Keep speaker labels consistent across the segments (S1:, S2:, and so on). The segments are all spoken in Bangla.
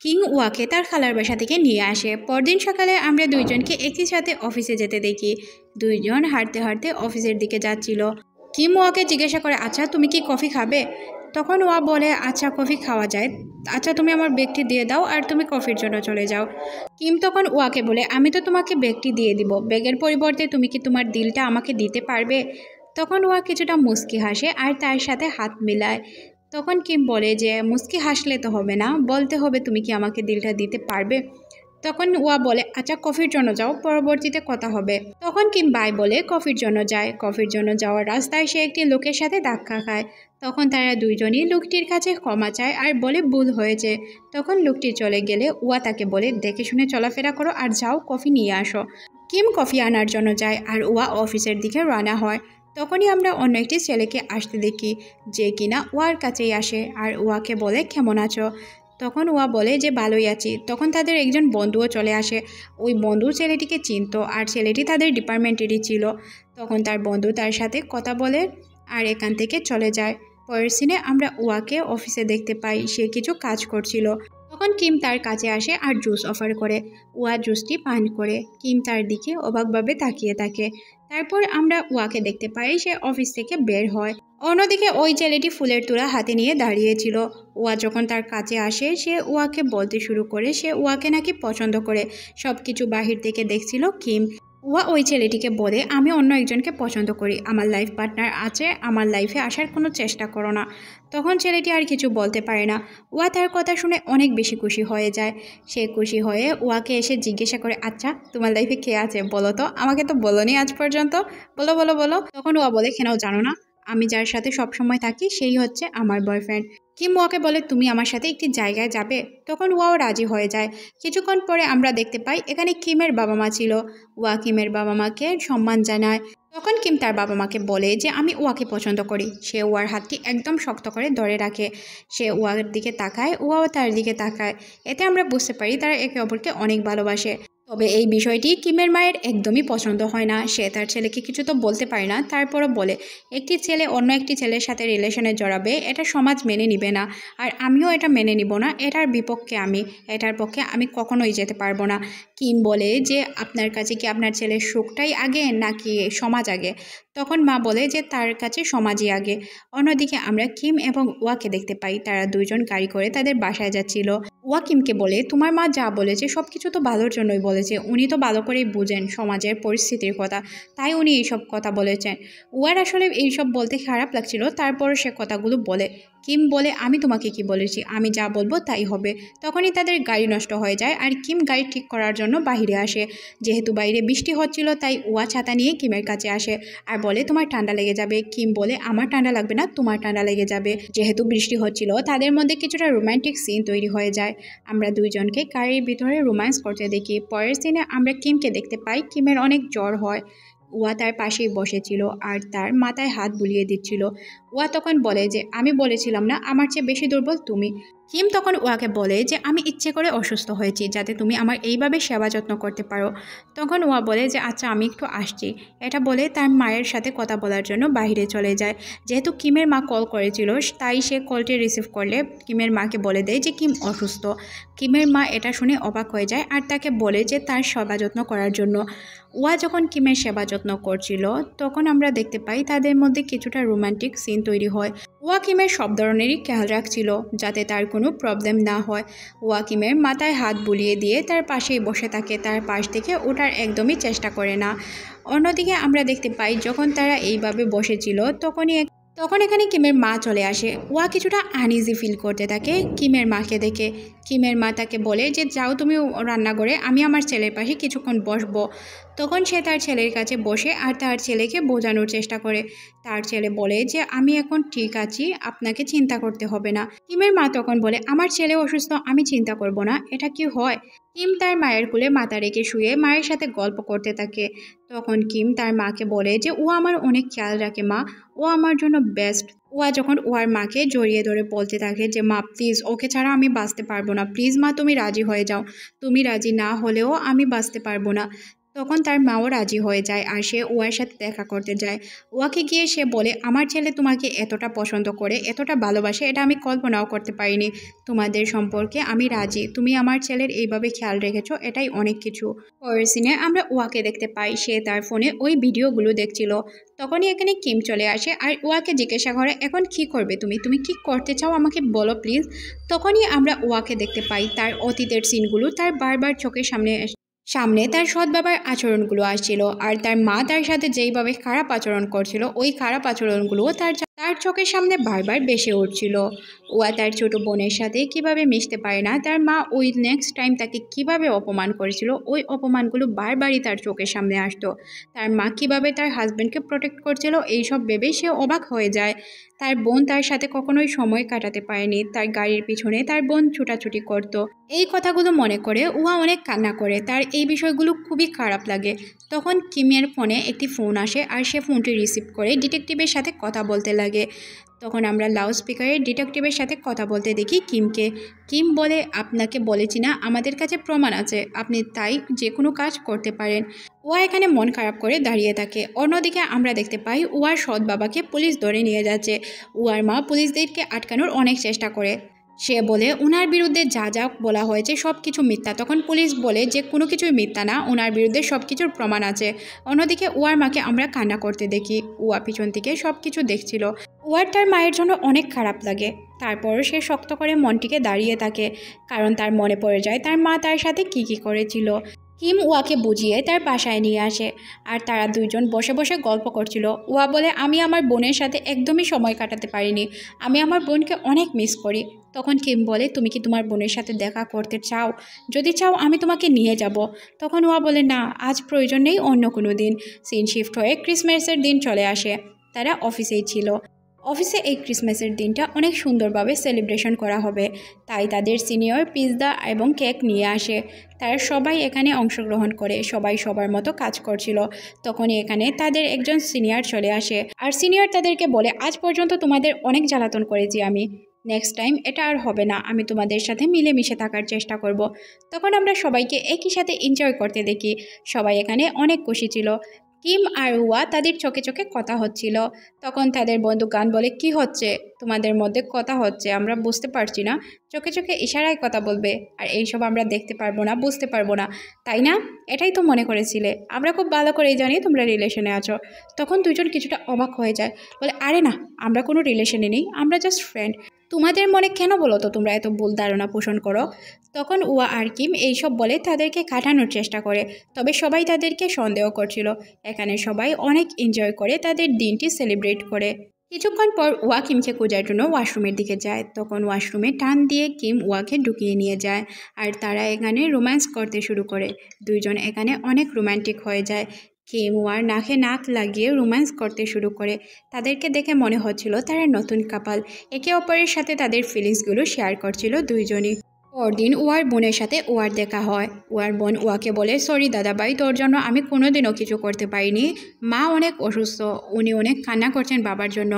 S1: কিং ওয়াকে তার খালার বাসা থেকে নিয়ে আসে। পরদিন সকালে আমরা দুইজনকে একই সাথে অফিসে যেতে দেখি। দুইজন হাঁটতে হাঁটতে অফিসের দিকে যাচ্ছিল। কিম ওয়াকে জিজ্ঞাসা করে, আচ্ছা তুমি কি কফি খাবে? তখন ওয়া বলে, আচ্ছা কফি খাওয়া যায়। আচ্ছা তুমি আমার ব্যাগটি দিয়ে দাও আর তুমি কফির জন্য চলে যাও। কিম তখন ওয়াকে বলে, আমি তো তোমাকে ব্যাগটি দিয়ে দিব, ব্যাগের পরিবর্তে তুমি কি তোমার দিলটা আমাকে দিতে পারবে? তখন ওয়া কিছুটা মুচকি হাসে আর তার সাথে হাত মিলায়। তখন কিম বলে যে মুচকি হাসলে তো হবে না, বলতে হবে তুমি কি আমাকে দিলটা দিতে পারবে। তখন ওয়া বলে, আচ্ছা কফির জন্য যাও, পরবর্তীতে কথা হবে। তখন কিম বাই বলে কফির জন্য যায়। কফির জন্য যাওয়ার রাস্তায় সে একটি লোকের সাথে ধাক্কা খায়। তখন তারা দুইজনই লোকটির কাছে ক্ষমা চায় আর বলে ভুল হয়েছে। তখন লোকটি চলে গেলে ওয়া তাকে বলে, দেখে শুনে চলাফেরা করো আর যাও কফি নিয়ে আসো। কিম কফি আনার জন্য যায় আর ওয়া অফিসের দিকে রওনা হয়। তখনই আমরা অন্য একটি ছেলেকে আসতে দেখি, যে কিনা ওয়ার কাছেই আসে আর ওয়াকে বলে, কেমন আছো? তখন ওয়া বলে যে ভালোই আছি। তখন তাদের একজন বন্ধুও চলে আসে। ওই বন্ধু ছেলেটিকে চিনত আর ছেলেটি তাদের ডিপার্টমেন্টেরই ছিল। তখন তার বন্ধু তার সাথে কথা বলে আর এখান থেকে চলে যায়। পরের সিনে আমরা ওয়াকে অফিসে দেখতে পাই, সে কিছু কাজ করছিল। তখন কিম তার কাছে আসে আর জুস অফার করে। ওয়া জুসটি পান করে। কিম তার দিকে অবাকভাবে তাকিয়ে থাকে। তারপর আমরা ওয়াকে দেখতে পাই সে অফিস থেকে বের হয়। অন্যদিকে ওই ছেলেটি ফুলের তোড়া হাতে নিয়ে দাঁড়িয়েছিল। ওয়া যখন তার কাছে আসে সে ওয়াকে বলতে শুরু করে সে ওয়াকে নাকি পছন্দ করে। সব কিছু বাহির থেকে দেখছিল কিম। ওয়া ওই ছেলেটিকে বলে, আমি অন্য একজনকে পছন্দ করি, আমার লাইফ পার্টনার আছে, আমার লাইফে আসার কোনো চেষ্টা করো না। তখন ছেলেটি আর কিছু বলতে পারে না। ওয়া তার কথা শুনে অনেক বেশি খুশি হয়ে যায়। সে খুশি হয়ে ওয়াকে এসে জিজ্ঞাসা করে, আচ্ছা তোমার লাইফে কে আছে বলো তো, আমাকে তো বলোনি আজ পর্যন্ত, বলো বলো বলো। তখন ওয়া বলে, কেন জানো না, আমি যার সাথে সবসময় থাকি সেই হচ্ছে আমার বয়ফ্রেন্ড। কিম ওয়াকে বলে, তুমি আমার সাথে একটি জায়গায় যাবে? তখন ওয়াও রাজি হয়ে যায়। কিছুক্ষণ পরে আমরা দেখতে পাই এখানে কিমের বাবা মা ছিল। ওয়া কিমের বাবা মাকে সম্মান জানায়। তখন কিম তার বাবা মাকে বলে যে আমি ওয়াকে পছন্দ করি। সে ওয়ার হাতটি একদম শক্ত করে ধরে রাখে। সে ওয়ার দিকে তাকায়, ওয়াও তার দিকে তাকায়। এতে আমরা বুঝতে পারি তারা একে অপরকে অনেক ভালোবাসে। তবে এই বিষয়টি কিমের মায়ের একদমই পছন্দ হয় না। সে তার ছেলেকে কিছু তো বলতে পারে না, তারপরও বলে একটি ছেলে অন্য একটি ছেলের সাথে রিলেশনে জড়াবে, এটা সমাজ মেনে নিবে না। আর আমিও এটা মেনে নিব না, এটার বিপক্ষে আমি, এটার পক্ষে আমি কখনোই যেতে পারবো না। কিম বলে যে আপনার কাছে কি আপনার ছেলের সুখটাই আগে নাকি সমাজ আগে? তখন মা বলে যে তার কাছে সমাজই আগে। অন্যদিকে আমরা কিম এবং ওয়াকে দেখতে পাই, তারা দুইজন গাড়ি করে তাদের বাসায় যাচ্ছিল। ওয়া কিমকে বলে, তোমার মা যা বলেছে সব কিছু তো ভালোর জন্যই বলেছে, উনি তো ভালো করেই বুঝেন সমাজের পরিস্থিতির কথা, তাই উনি এইসব কথা বলেছেন। ওয়ার আসলে এইসব বলতে খারাপ লাগছিল, তারপরও সে কথাগুলো বলে। কিম বলে, আমি তোমাকে কি বলেছি, আমি যা বলবো তাই হবে। তখনই তাদের গাড়ি নষ্ট হয়ে যায় আর কিম গাড়ি ঠিক করার জন্য বাইরে আসে। যেহেতু বাইরে বৃষ্টি হচ্ছিল তাই ওয়া ছাতা নিয়ে কিমের কাছে আসে আর বলে, তোমার ঠান্ডা লেগে যাবে। কিম বলে, আমার ঠান্ডা লাগবে না, তোমার ঠান্ডা লেগে যাবে। যেহেতু বৃষ্টি হচ্ছিল তাদের মধ্যে কিছুটা রোমান্টিক সিন তৈরি হয়ে যায়। আমরা দুইজনকে গাড়ির ভিতরে রোম্যান্স করতে দেখি। পরের সিনে আমরা কিমকে দেখতে পাই, কিমের অনেক জ্বর হয়। ওয়া তার পাশেই বসেছিল আর তার মাথায় হাত বুলিয়ে দিচ্ছিল। ওয়া তখন বলে যে আমি বলেছিলাম না আমার চেয়ে বেশি দুর্বল তুমি। কিম তখন ওয়াকে বলে যে আমি ইচ্ছে করে অসুস্থ হয়েছি যাতে তুমি আমার এইভাবে সেবা যত্ন করতে পারো। তখন ওয়া বলে যে আচ্ছা আমি একটু আসছি। এটা বলে তার মায়ের সাথে কথা বলার জন্য বাইরে চলে যায়। যেহেতু কিমের মা কল করেছিল তাই সে কলটি রিসিভ করলে কিমের মাকে বলে দেয় যে কিম অসুস্থ। কিমের মা এটা শুনে অবাক হয়ে যায় আর তাকে বলে যে তার সেবা যত্ন করার জন্য। ওয়া যখন কিমের সেবা যত্ন করছিল তখন আমরা দেখতে পাই তাদের মধ্যে কিছুটা রোমান্টিক সিন তৈরি হয়। ওয়া কিমের সব ধরনেরই খেয়াল রাখছিল যাতে তার কোনো প্রবলেম না হয়। ওয়া কিমের মাথায় হাত বুলিয়ে দিয়ে তার পাশেই বসে থাকে, তার পাশ থেকে ওঠার একদমই চেষ্টা করে না। অন্যদিকে আমরা দেখতে পাই যখন তারা এইভাবে বসেছিল তখন এখানে কিমের মা চলে আসে। ওয়া কিছুটা আনইজি ফিল করতে থাকে কিমের মাকে দেখে। কিমের মা তাকে বলে যে যাও তুমি রান্নাঘরে, আমি আমার ছেলের পাশে কিছুক্ষণ বসবো। তখন সে তার ছেলের কাছে বসে আর তার ছেলেকে বোঝানোর চেষ্টা করে। তার ছেলে বলে যে আমি এখন ঠিক আছি, আপনাকে চিন্তা করতে হবে না। কিমের মা তখন বলে আমার ছেলে অসুস্থ, আমি চিন্তা করব না, এটা কি হয়? কিম তার মায়ের কোলে মাথা রেখে শুয়ে মায়ের সাথে গল্প করতে থাকে। তখন কিম তার মাকে বলে যে ও আমার অনেক খেয়াল রাখে মা, ও আমার জন্য বেস্ট। ওয়া যখন ওর মাকে জড়িয়ে ধরে বলতে থাকে যে মা প্লিজ ওকে ছাড়া আমি বাঁচতে পারবো না, প্লিজ মা তুমি রাজি হয়ে যাও, তুমি রাজি না হলেও আমি বাঁচতে পারবো না। তখন তার মাও রাজি হয়ে যায় আর সে ওয়ার সাথে দেখা করতে যায়। ওয়াকে গিয়ে সে বলে, আমার ছেলে তোমাকে এতটা পছন্দ করে, এতটা ভালোবাসে, এটা আমি কল্পনাও করতে পারিনি। তোমাদের সম্পর্কে আমি রাজি, তুমি আমার ছেলের এইভাবে খেয়াল রেখেছো, এটাই অনেক কিছু। পরের সিনে আমরা ওয়াকে দেখতে পাই, সে তার ফোনে ওই ভিডিওগুলো দেখছিল। তখনই এখানে কিম চলে আসে আর ওয়াকে জিজ্ঞাসা করে, এখন কি করবে তুমি, তুমি কি করতে চাও আমাকে বলো প্লিজ। তখনই আমরা ওয়াকে দেখতে পাই তার অতীতের সিনগুলো তার বারবার চোখের সামনে তার সৎ বাবার আচরণগুলো আসছিল, আর তার মা তার সাথে যেইভাবে খারাপ আচরণ করছিল ওই খারাপ আচরণগুলোও তার চোখের সামনে বারবার ভেসে উঠছিল। ওয়া তার ছোট বোনের সাথে কিভাবে মিশতে পারে না, তার মা ওই নেক্সট টাইম তাকে কিভাবে অপমান করেছিল, ওই অপমানগুলো বারবারই তার চোখের সামনে আসতো। তার মা কিভাবে তার হাজব্যান্ডকে প্রোটেক্ট করছিল এইসব ভেবেই সে অবাক হয়ে যায়। তার বোন তার সাথে কখনোই সময় কাটাতে পারেনি, তার গাড়ির পিছনে তার বোন ছুটাছুটি করত। এই কথাগুলো মনে করে ওয়া অনেক কান্না করে, তার এই বিষয়গুলো খুবই খারাপ লাগে। তখন কিমের ফোনে একটি ফোন আসে আর সে ফোনটি রিসিভ করে ডিটেকটিভের সাথে কথা বলতে লাগে। তখন আমরা লাউড স্পিকারে ডিটেকটিভের সাথে কথা বলতে দেখি কিমকে। কিম বলে, আপনাকে বলেছি না আমাদের কাছে প্রমাণ আছে, আপনি তাই যে কোনো কাজ করতে পারেন। ওয়া এখানে মন খারাপ করে দাঁড়িয়ে থাকে। অন্যদিকে আমরা দেখতে পাই ওয়ার সৎ বাবাকে পুলিশ ধরে নিয়ে যাচ্ছে। ওয়ার মা পুলিশদেরকে আটকানোর অনেক চেষ্টা করে, সে বলে ওনার বিরুদ্ধে যা যা বলা হয়েছে সব কিছু মিথ্যা। তখন পুলিশ বলে যে কোনো কিছুই মিথ্যা না, ওনার বিরুদ্ধে সব কিছুর প্রমাণ আছে। অন্যদিকে ওয়ার মাকে আমরা কান্না করতে দেখি, ওয়া পিছন থেকে সব কিছু দেখছিল। ওয়ার তার মায়ের জন্য অনেক খারাপ লাগে, তারপরও সে শক্ত করে মনটিকে দাঁড়িয়ে থাকে, কারণ তার মনে পড়ে যায় তার মা তার সাথে কী করেছিল। কিম ওয়াকে বুঝিয়ে তার বাসায় নিয়ে আসে আর তারা দুইজন বসে বসে গল্প করছিল। ওয়া বলে, আমি আমার বোনের সাথে একদমই সময় কাটাতে পারিনি, আমি আমার বোনকে অনেক মিস করি। তখন কিম বলে, তুমি কি তোমার বোনের সাথে দেখা করতে চাও? যদি চাও আমি তোমাকে নিয়ে যাব। তখন ওয়া বলে, না আজ প্রয়োজন নেই, অন্য কোনো দিন। সিন শিফট হয়ে ক্রিসমাসের দিন চলে আসে। তারা অফিসেই ছিল। অফিসে এই ক্রিসমাসের দিনটা অনেক সুন্দরভাবে সেলিব্রেশন করা হবে, তাই তাদের সিনিয়র পিৎজা এবং কেক নিয়ে আসে। তারা সবাই এখানে অংশগ্রহণ করে, সবাই সবার মতো কাজ করছিল। তখনই এখানে তাদের একজন সিনিয়র চলে আসে আর সিনিয়র তাদেরকে বলে, আজ পর্যন্ত তোমাদের অনেক জ্বালাতন করেছি আমি, নেক্সট টাইম এটা আর হবে না, আমি তোমাদের সাথে মিলেমিশে থাকার চেষ্টা করব। তখন আমরা সবাইকে একই সাথে এনজয় করতে দেখি, সবাই এখানে অনেক খুশি ছিল। কিম আর ওয়া তাদের চোখে চোখে কথা হচ্ছিল। তখন তাদের বন্ধু গান বলে, কি হচ্ছে তোমাদের মধ্যে, কথা হচ্ছে আমরা বুঝতে পারছি না, চোখে চোখে ইশারায় কথা বলবে, আর এইসব আমরা দেখতে পারবো না, বুঝতে পারবো না, তাই না? এটাই তো মনে করেছিলে, আমরা খুব ভালো করেই জানি তোমরা রিলেশনে আছো। তখন দুজন কিছুটা অবাক হয়ে যায়, বলে, আরে না, আমরা কোনো রিলেশনে নেই, আমরা জাস্ট ফ্রেন্ড। তোমাদের মনে কেন বলো তো তোমরা এত ভুল ধারণা পোষণ করো? তখন ওয়া আর কিম এইসব বলে তাদেরকে কাটানোর চেষ্টা করে, তবে সবাই তাদেরকে সন্দেহ করছিল। এখানে সবাই অনেক এনজয় করে তাদের দিনটি সেলিব্রেট করে। কিছুক্ষণ পর ওয়া কিমকে খোঁজার জন্য ওয়াশরুমের দিকে যায়। তখন ওয়াশরুমে টান দিয়ে কিম ওয়াকে ঢুকিয়ে নিয়ে যায় আর তারা এখানে রোম্যান্স করতে শুরু করে। দুইজন এখানে অনেক রোম্যান্টিক হয়ে যায়। কিম ওয়ার নাকে নাক লাগিয়ে রোম্যান্স করতে শুরু করে। তাদেরকে দেখে মনে হচ্ছিল তারা নতুন কাপল, একে অপরের সাথে তাদের ফিলিংসগুলো শেয়ার করছিল দুইজনই। পরদিন ওয়ার বোনের সাথে ওয়ার দেখা হয়। ওয়ার বোন ওয়াকে বলে, সরি দাদাভাই, তোর জন্য আমি কোনোদিনও কিছু করতে পারিনি, মা অনেক অসুস্থ, উনি অনেক কান্না করছেন বাবার জন্য।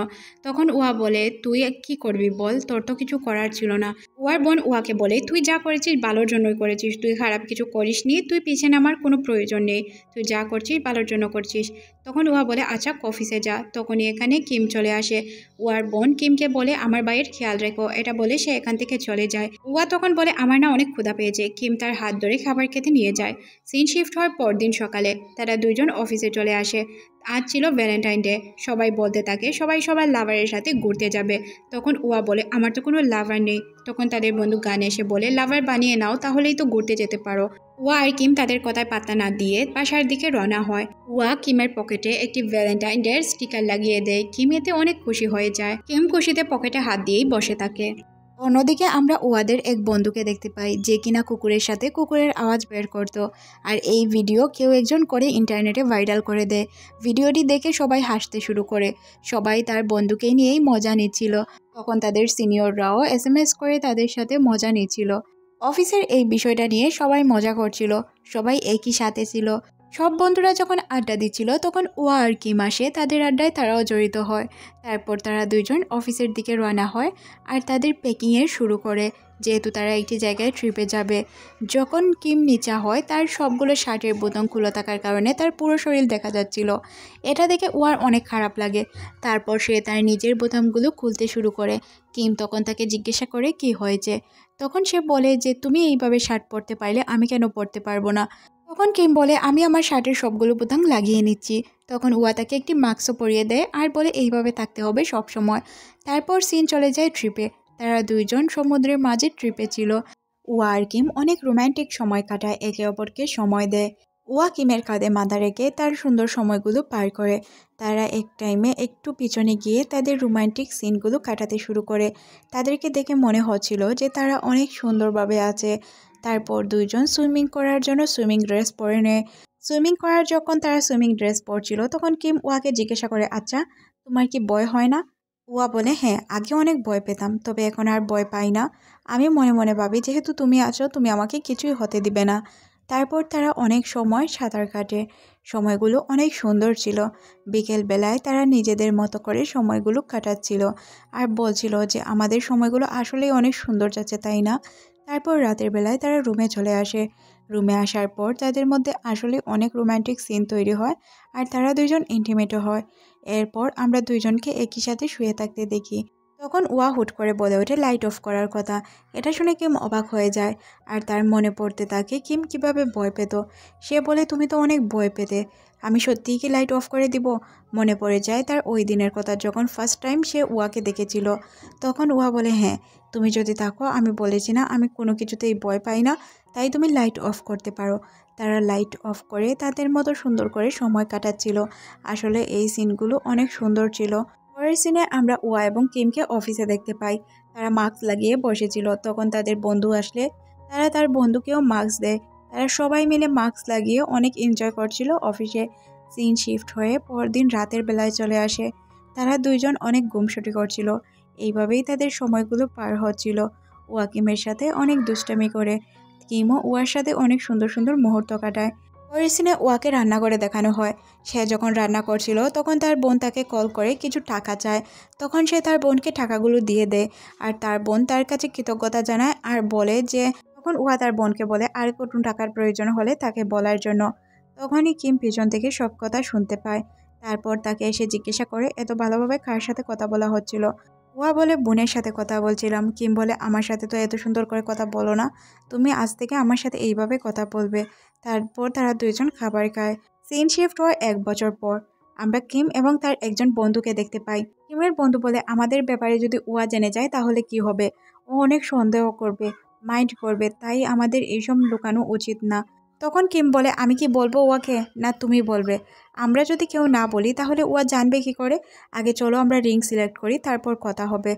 S1: তখন ওয়া বলে, তুই কি করবি বল, তোর তো কিছু করার ছিল না। ওয়ার বোন ওয়াকে বলে, তুই যা করেছিস ভালোর জন্যই করেছিস, তুই খারাপ কিছু করিসনি, তুই পিছনে আমার কোনো প্রয়োজন নেই, তুই যা করছিস ভালোর জন্য করছিস। তখন ওয়া বলে, আচ্ছা অফিসে যা। তখনই এখানে কিম চলে আসে। ওয়ার বোন কিমকে বলে, আমার ভাইয়ের খেয়াল রেখো, এটা বলে সে এখান থেকে চলে যায়। ওয়া তখন বলে, আমার না অনেক ক্ষুধা পেয়েছে। কিম তার হাত ধরে খাবার খেতে নিয়ে যায়। সিন শিফট হওয়ার পরদিন সকালে তারা দুইজন অফিসে চলে আসে। আজ ছিল ভ্যালেন্টাইন ডে, সবাই বলতে থাকে সবাই সবার লাভারের সাথে ঘুরতে যাবে। তখন ওয়া বলে, আমার তো কোনো লাভার নেই। তখন তাদের বন্ধু গান এসে বলে, লাভার বানিয়ে নাও, তাহলেই তো ঘুরতে যেতে পারো। ওয়া আর কিম তাদের কথায় পাত্তা না দিয়ে বাসার দিকে রওনা হয়। ওয়া কিমের পকেটে একটি ভ্যালেন্টাইন ডে স্টিকার লাগিয়ে দেয়। কিম এতে অনেক খুশি হয়ে যায়। কিম খুশিতে পকেটে হাত দিয়েই বসে থাকে। অন্যদিকে আমরা ওয়াদের এক বন্ধুকে দেখতে পাই, যে কিনা কুকুরের সাথে কুকুরের আওয়াজ বের করত। আর এই ভিডিও কেউ একজন করে ইন্টারনেটে ভাইরাল করে দেয়। ভিডিওটি দেখে সবাই হাসতে শুরু করে, সবাই তার বন্ধুকে নিয়েই মজা নিচ্ছিল। তখন তাদের সিনিয়ররাও SMS করে তাদের সাথে মজা নিচ্ছিল। অফিসের এই বিষয়টা নিয়ে সবাই মজা করছিল, সবাই একই সাথে ছিল। সব বন্ধুরা যখন আড্ডা দিচ্ছিল তখন ওয়া আর কিম আসে, তাদের আড্ডায় তারাও জড়িত হয়। তারপর তারা দুইজন অফিসের দিকে রওনা হয় আর তাদের প্যাকিংয়ের শুরু করে, যেহেতু তারা একটি জায়গায় ট্রিপে যাবে। যখন কিম নিচা হয় তার সবগুলো শার্টের বোতাম খোলা থাকার কারণে তার পুরো শরীর দেখা যাচ্ছিল। এটা দেখে ওয়ার অনেক খারাপ লাগে। তারপর সে তার নিজের বোতামগুলো খুলতে শুরু করে। কিম তখন তাকে জিজ্ঞাসা করে কি হয়েছে। তখন সে বলে যে তুমি এইভাবে শার্ট পরতে পারলে আমি কেন পরতে পারবো না। তখন কিম বলে আমি আমার শার্টের সবগুলো বোতাম লাগিয়ে নিচ্ছি। তখন ওয়া তাকে একটি মাস্কও পরিয়ে দেয় আর বলে এইভাবে থাকতে হবে সব সময়। তারপর সিন চলে যায় ট্রিপে। তারা দুইজন সমুদ্রের মাঝে ট্রিপে ছিল। ওয়া আর কিম অনেক রোম্যান্টিক সময় কাটায়, একে অপরকে সময় দেয়। ওয়া কিমের কাঁধে মাথা রেখে তার সুন্দর সময়গুলো পার করে। তারা এক টাইমে একটু পিছনে গিয়ে তাদের রোম্যান্টিক সিনগুলো কাটাতে শুরু করে। তাদেরকে দেখে মনে হচ্ছিল যে তারা অনেক সুন্দরভাবে আছে। তারপর দুইজন সুইমিং করার জন্য সুইমিং ড্রেস পরে নেয়। সুইমিং করার যখন তারা সুইমিং ড্রেস পরছিল তখন কিম ওয়াকে জিজ্ঞাসা করে আচ্ছা তোমার কি ভয় হয় না। ওয়া বলে হ্যাঁ আগে অনেক ভয় পেতাম, তবে এখন আর ভয় পাই না। আমি মনে মনে ভাবি যেহেতু তুমি আছো তুমি আমাকে কিছুই হতে দিবে না। তারপর তারা অনেক সময় সাঁতার কাটে। সময়গুলো অনেক সুন্দর ছিল। বিকেল বেলায় তারা নিজেদের মতো করে সময়গুলো কাটাচ্ছিল আর বলছিল যে আমাদের সময়গুলো আসলেই অনেক সুন্দর যাচ্ছে তাই না। তারপর রাতের বেলায় তারা রুমে চলে আসে। রুমে আসার পর তাদের মধ্যে আসলে অনেক রোম্যান্টিক সিন তৈরি হয় আর তারা দুইজন ইন্টিমেটও হয়। এরপর আমরা দুইজনকে একই সাথে শুয়ে থাকতে দেখি। তখন ওয়া হুট করে বলে ওঠে লাইট অফ করার কথা। এটা শুনে কিম অবাক হয়ে যায় আর তার মনে পড়তে থাকে কিম কিভাবে ভয় পেত। সে বলে তুমি তো অনেক ভয় পেতে, আমি সত্যিই কি লাইট অফ করে দিব। মনে পড়ে যায় তার ওই দিনের কথা যখন ফার্স্ট টাইম সে ওয়াকে দেখেছিল। তখন ওয়া বলে হ্যাঁ তুমি যদি থাকো আমি বলেছি না আমি কোনো কিছুতেই ভয় পাই না, তাই তুমি লাইট অফ করতে পারো। তারা লাইট অফ করে তাদের মতো সুন্দর করে সময় কাটাচ্ছিল। আসলে এই সিনগুলো অনেক সুন্দর ছিল। পরের সিনে আমরা ওয়া এবং কিমকে অফিসে দেখতে পাই। তারা মাস্ক লাগিয়ে বসেছিল। তখন তাদের বন্ধু আসলে তারা তার বন্ধুকেও মাস্ক দেয়। তারা সবাই মিলে মাস্ক লাগিয়ে অনেক এনজয় করছিল অফিসে। সিন শিফট হয়ে পরদিন রাতের বেলায় চলে আসে। তারা দুইজন অনেক গুমসুটি করছিল। এইভাবেই তাদের সময়গুলো পার হচ্ছিল। ওয়া কিমের সাথে অনেক দুষ্টামি করে। কিমও ওয়ার সাথে অনেক সুন্দর সুন্দর মুহূর্ত কাটায়। পরের সিনে ওয়াকে রান্না করে দেখানো হয়। সে যখন রান্না করছিল তখন তার বোন তাকে কল করে কিছু টাকা চায়। তখন সে তার বোনকে টাকাগুলো দিয়ে দেয় আর তার বোন তার কাছে কৃতজ্ঞতা জানায় আর বলে যে তখন ওয়া তার বোনকে বলে আর কত টাকার প্রয়োজন হলে তাকে বলার জন্য। তখনই কিম পিছন থেকে সব কথা শুনতে পায়। তারপর তাকে এসে জিজ্ঞাসা করে এত ভালোভাবে কার সাথে কথা বলা হচ্ছিল। ওয়া বলে বোনের সাথে কথা বলছিলাম। কিম বলে আমার সাথে তো এত সুন্দর করে কথা বলো না, তুমি আজ থেকে আমার সাথে এইভাবে কথা বলবে। তারপর তারা দুইজন খাবার খায়। সিন শিফট হয় 1 বছর পর। আমরা কিম এবং তার একজন বন্ধুকে দেখতে পাই। কিমের বন্ধু বলে আমাদের ব্যাপারে যদি ওয়া জেনে যায় তাহলে কি হবে। ও অনেক সন্দেহ করবে, মাইন্ড করবে, তাই আমাদের এইসব লুকানো উচিত না। তখন কিম বলে আমি কি বলবো ওয়াকে, না তুমি বলবে। আমরা যদি কেউ না বলি তাহলে ওয়া জানবে কি করে। আগে চলো আমরা রিং সিলেক্ট করি তারপর কথা হবে।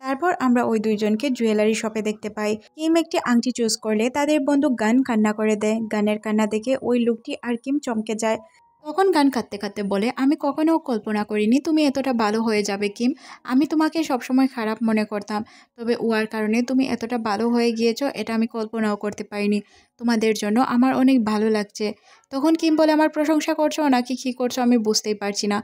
S1: তারপর আমরা ওই দুইজনকে জুয়েলারি শপে দেখতে পাই। কিম একটি আংটি চুজ করলে তাদের বন্ধু গান কান্না করে দেয়। গানের কান্না দেখে ওই লোকটি আর কিম চমকে যায়। তখন গান কাঁদতে কাঁদতে বলে আমি কখনো কল্পনা করিনি তুমি এতটা ভালো হয়ে যাবে কিম। আমি তোমাকে সবসময় খারাপ মনে করতাম, তবে ওয়ার কারণে তুমি এতটা ভালো হয়ে গিয়েছো এটা আমি কল্পনাও করতে পারিনি। তোমাদের জন্য আমার অনেক ভালো লাগছে। তখন কিম বলে আমার প্রশংসা করছো নাকি কী করছো আমি বুঝতেই পারছি না।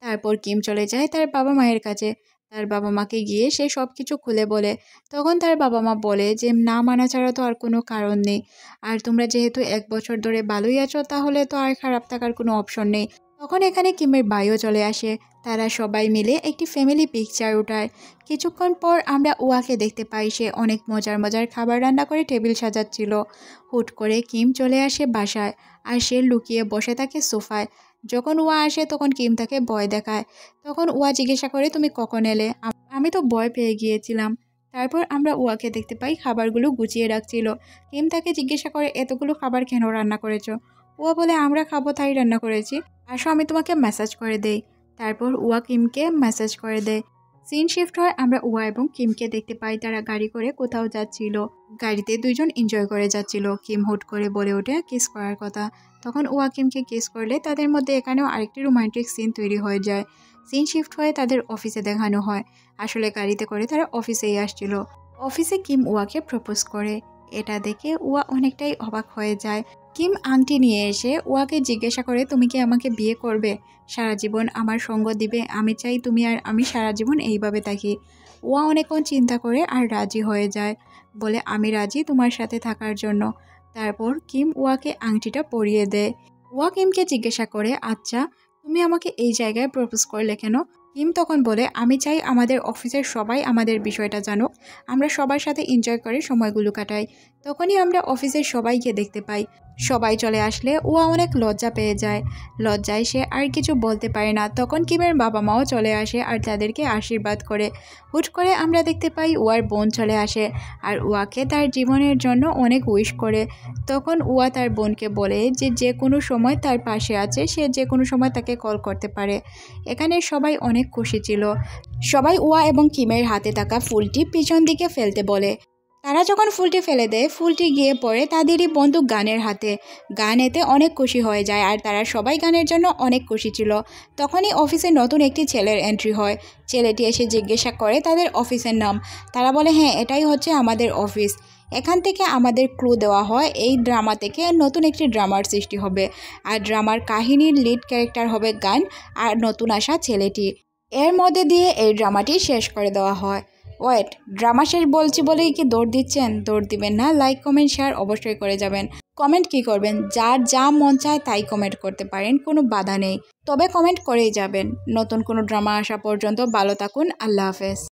S1: তারপর কিম চলে যায় তার বাবা মায়ের কাছে। তার বাবা মাকে গিয়ে সে সব কিছু খুলে বলে। তখন তার বাবা মা বলে যে না মানা ছাড়া তো আর কোনো কারণ নেই, আর তোমরা যেহেতু 1 বছর ধরে ভালোই আছো তাহলে তো আর খারাপ থাকার কোনো অপশন নেই। তখন এখানে কিমের ভাইও চলে আসে। তারা সবাই মিলে একটি ফ্যামিলি পিকচার ওঠায়। কিছুক্ষণ পর আমরা ওয়াকে দেখতে পাই সে অনেক মজার মজার খাবার রান্না করে টেবিল সাজাচ্ছিল। হুট করে কিম চলে আসে বাসায় আর সে লুকিয়ে বসে থাকে সোফায়। যখন ওয়া আসে তখন কিম তাকে ভয় দেখায়। তখন ওয়া জিজ্ঞাসা করে তুমি কখন এলে, আমি তো ভয় পেয়ে গিয়েছিলাম। তারপর আমরা ওয়াকে দেখতে পাই খাবারগুলো গুছিয়ে রাখছিল। কিম তাকে জিজ্ঞাসা করে এতগুলো খাবার কেন রান্না করেছো। ওয়া বলে আমরা খাবো তাই রান্না করেছি, আসো আমি তোমাকে মেসেজ করে দেই। তারপর ওয়া কিমকে মেসেজ করে দেয়। সিন শিফট হয় আমরা ওয়া এবং কিমকে দেখতে পাই তারা গাড়ি করে কোথাও যাচ্ছিল। গাড়িতে দুইজন এনজয় করে যাচ্ছিল। কিম হুট করে বলে ওঠে কিস করার কথা। তখন ওয়া কিমকে কিস করলে তাদের মধ্যে এখানেও আরেকটি রোমান্টিক সিন তৈরি হয়ে যায়। সিন শিফট হয়ে তাদের অফিসে দেখানো হয়। আসলে গাড়িতে করে তারা অফিসেই আসছিল। অফিসে কিম ওয়াকে প্রপোজ করে। এটা দেখে ওয়া অনেকটাই অবাক হয়ে যায়। কিম আংটি নিয়ে এসে ওয়াকে জিজ্ঞাসা করে, তুমি কি আমাকে বিয়ে করবে, সারা জীবন আমার সঙ্গ দিবে? আমি চাই তুমি আর আমি সারা জীবন এইভাবে থাকি। ওয়া অনেকক্ষণ চিন্তা করে আর রাজি হয়ে যায়, বলে আমি রাজি তোমার সাথে থাকার জন্য। তারপর কিম ওয়াকে আংটিটা পরিয়ে দেয়। ওয়া কিমকে জিজ্ঞাসা করে, আচ্ছা তুমি আমাকে এই জায়গায় প্রপোজ করলে কেন? কিম তখন বলে, আমি চাই আমাদের অফিসের সবাই আমাদের বিষয়টা জানুক, আমরা সবার সাথে এনজয় করে সময়গুলো কাটাই। তখনই আমরা অফিসের সবাইকে দেখতে পাই। সবাই চলে আসলে ওয়া অনেক লজ্জা পেয়ে যায়। লজ্জায় সে আর কিছু বলতে পারে না। তখন কিমের বাবা মাও চলে আসে আর তাদেরকে আশীর্বাদ করে। হুট করে আমরা দেখতে পাই ওয়ার বোন চলে আসে আর ওয়াকে তার জীবনের জন্য অনেক উইশ করে। তখন ওয়া তার বোনকে বলে যে যে কোনো সময় তার পাশে আছে, সে যে কোনো সময় তাকে কল করতে পারে। এখানে সবাই অনেক খুশি ছিল। সবাই ওয়া এবং কিমের হাতে থাকা ফুলটি পিছন দিকে ফেলতে বলে। তারা যখন ফুলটি ফেলে দেয়, ফুলটি গিয়ে পড়ে তাদেরই বন্দুক গানের হাতে। গান এতে অনেক খুশি হয়ে যায় আর তারা সবাই গানের জন্য অনেক খুশি ছিল। তখনই অফিসে নতুন একটি ছেলের এন্ট্রি হয়। ছেলেটি এসে জিজ্ঞাসা করে তাদের অফিসের নাম। তারা বলে, হ্যাঁ এটাই হচ্ছে আমাদের অফিস। এখান থেকে আমাদের ক্লু দেওয়া হয় এই ড্রামা থেকে নতুন একটি ড্রামার সৃষ্টি হবে, আর ড্রামার কাহিনীর লিড ক্যারেক্টার হবে গান আর নতুন আসা ছেলেটি। এর মধ্যে দিয়ে এই ড্রামাটি শেষ করে দেওয়া হয়। ওয়েট, ড্রামা শেষ বলছি বলেই কি দৌড় দিচ্ছেন? দৌড় দিবেন না, লাইক কমেন্ট শেয়ার অবশ্যই করে যাবেন। কমেন্ট কি করবেন? যার যা মন চায় তাই কমেন্ট করতে পারেন, কোনো বাধা নেই, তবে কমেন্ট করেই যাবেন। নতুন কোনো ড্রামা আসা পর্যন্ত ভালো থাকুন, আল্লাহ হাফেজ।